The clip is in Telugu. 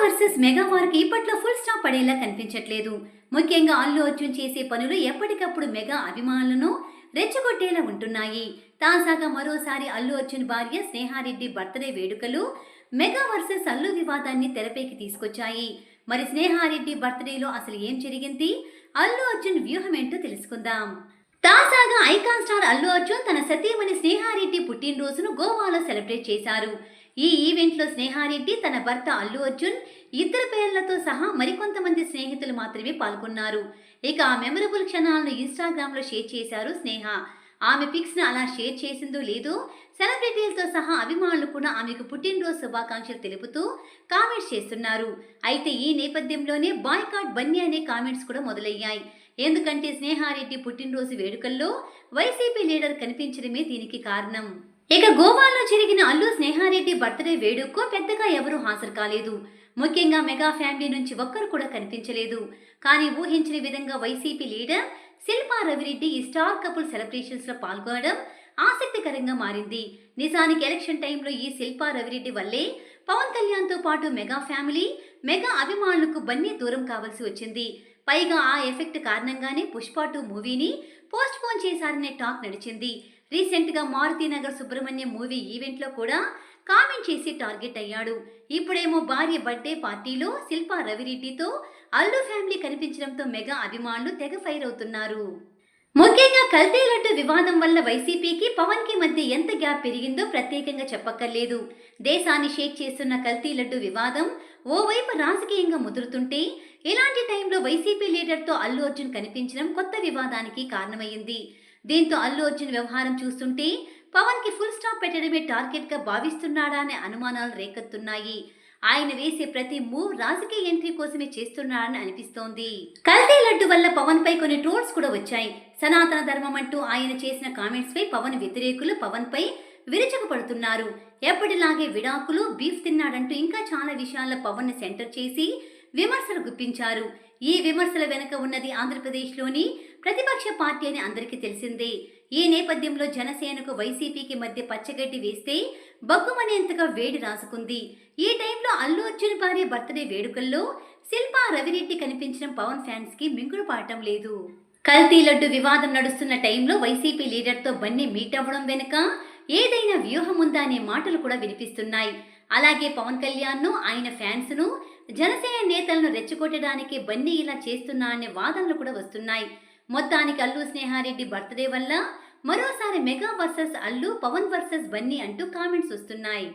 వర్సెస్ మెగా వారికి ఇప్పట్లో ఫుల్ స్టాప్ పడేలా కనిపించట్లేదు. ముఖ్యంగా అల్లు అర్జున్ చేసే పనులు ఎప్పటికప్పుడు మెగా అభిమానులను రెచ్చగొట్టేలా ఉంటున్నాయి. తాజాగా మరోసారి అల్లు అర్జున్ భార్య స్నేహారెడ్డి బర్త్డే వేడుకలు మెగా వర్సెస్ అల్లు వివాదాన్ని తెరపైకి తీసుకొచ్చాయి. మరి స్నేహారెడ్డి బర్త్డేలో అసలు ఏం జరిగింది? అల్లు అర్జున్ వ్యూహం ఏంటో తెలుసుకుందాం. తాజాగా ఐకాన్ స్టార్ అల్లు అర్జున్ తన సతీమణి స్నేహారెడ్డి పుట్టినరోజును గోవాలో సెలబ్రేట్ చేశారు. ఈ ఈవెంట్లో స్నేహారెడ్డి, తన భర్త అల్లు అర్జున్, ఇద్దరు పేర్లతో సహా మరికొంతమంది స్నేహితులు మాత్రమే పాల్గొన్నారు. ఇక ఆ మెమరబుల్ క్షణాలను ఇన్స్టాగ్రామ్లో షేర్ చేశారు స్నేహ. ఆమె పిక్స్ను అలా షేర్ చేసిందో లేదో సెలబ్రిటీలతో సహా అభిమానులు కూడా ఆమెకు పుట్టినరోజు శుభాకాంక్షలు తెలుపుతూ కామెంట్స్ చేస్తున్నారు. అయితే ఈ నేపథ్యంలోనే బాయ్కాట్ బన్నీ అనే కామెంట్స్ కూడా మొదలయ్యాయి. ఎందుకంటే స్నేహారెడ్డి పుట్టినరోజు వేడుకల్లో వైసీపీ లీడర్ కనిపించడమే దీనికి కారణం. ఇక గోవాలో జరిగిన అల్లు స్నేహారెడ్డి బర్త్డే వేడుకకు పెద్దగా ఎవరూ హాజరు కాలేదు. ముఖ్యంగా మెగా ఫ్యామిలీ నుంచి ఒక్కరు కూడా కనిపించలేదు. కానీ ఊహించిన విధంగా వైసీపీ లీడర్ శిల్పా రవిరెడ్డి ఈ స్టార్ కపుల్ సెలబ్రేషన్స్ లో పాల్గొనడం ఆసక్తికరంగా మారింది. నిజానికి ఎలక్షన్ టైంలో ఈ శిల్పా రవిరెడ్డి వల్లే పవన్ కళ్యాణ్ తో పాటు మెగా ఫ్యామిలీ, మెగా అభిమానులకు బన్నీ దూరం కావాల్సి వచ్చింది. పైగా ఆ ఎఫెక్ట్ కారణంగానే పుష్ప 2 మూవీని పోస్ట్ పోన్ చేశారనే టాక్ నడిచింది. రీసెంట్ గా మారుతినగర్ సుబ్రహ్మణ్యం మూవీ ఈవెంట్ లో కూడా కామెంట్ చేసి టార్గెట్ అయ్యాడు. ఇప్పుడేమో భార్య బర్త్డే పార్టీలో శిల్పా రవిరెడ్డితో అల్లు ఫ్యామిలీ కనిపించడంతో మెగా అభిమానులు తెగ ఫైర్ అవుతున్నారు. ముఖ్యంగా కల్తీ లడ్డు వివాదం వల్ల వైసీపీకి, పవన్ కి మధ్య ఎంత గ్యాప్ పెరిగిందో ప్రత్యేకంగా చెప్పక్కర్లేదు. దేశాన్ని షేక్ చేస్తున్న కల్తీ లడ్డు వివాదం ఓవైపు రాజకీయంగా ముదురుతుంటే, ఇలాంటి టైంలో వైసీపీ లీడర్తో అల్లు అర్జున్ కనిపించడం కొత్త వివాదానికి కారణమైంది. దీంతో అల్లు అర్జున్ వ్యవహారం చూస్తుంటే పవన్ కి ఫుల్ స్టాప్ పెట్టడమే టార్గెట్ గా భావిస్తున్నాడా అనే అనుమానాలు రేకెత్తున్నాయి. ఆయన వేసే ప్రతి మూవ్ రాజకీయ ఎంట్రీ కోసమే చేస్తున్నాడని అనిపిస్తోంది. కల్తీ లడ్డు వల్ల పవన్ పై కొన్ని ట్రోల్స్ కూడా వచ్చాయి. సనాతన ధర్మం అంటూ ఆయన చేసిన కామెంట్స్ పై పవన్ వ్యతిరేకులు పవన్ పై విరుచుకుపడుతున్నారు. ఎప్పటిలాగే విడాకులు, బీఫ్ తిన్నాడంటూ ఇంకా చాలా విషయాల్లో పవన్ ని సెంటర్ చేసి విమర్శలు గుప్పించారు. ఈ విమర్శల వెనుక ఉన్నది ఆంధ్రప్రదేశ్లోని ప్రతిపక్ష పార్టీ అని అందరికీ తెలిసిందే. ఈ నేపథ్యంలో జనసేనకు వైసీపీకి మధ్య పచ్చగడ్డి వేస్తే బగ్గుమనేంతగా వేడి రాసుకుంది. ఈ టైంలో అల్లు అర్జున్ భార్య బర్త్డే వేడుకల్లో శిల్పా రవిరెడ్డి కనిపించడం పవన్ ఫ్యాన్స్ కి మింగుడు పాడటం లేదు. కల్తీ లడ్డు వివాదం నడుస్తున్న టైంలో వైసీపీ లీడర్తో బన్నీ మీట్ అవ్వడం వెనుక ఏదైనా వ్యూహం ఉందా అనే మాటలు కూడా వినిపిస్తున్నాయి. అలాగే పవన్ కళ్యాణ్ ను, ఆయన ఫ్యాన్స్ ను, జనసేన నేతలను రెచ్చగొట్టడానికి బన్నీ ఇలా చేస్తున్నా అనే వాదనలు కూడా వస్తున్నాయి. మొత్తానికి అల్లు స్నేహారెడ్డి బర్త్డే వల్ల మరోసారి mega versus Allu, Pawan versus Bunny అంటూ కామెంట్స్ వస్తున్నాయి.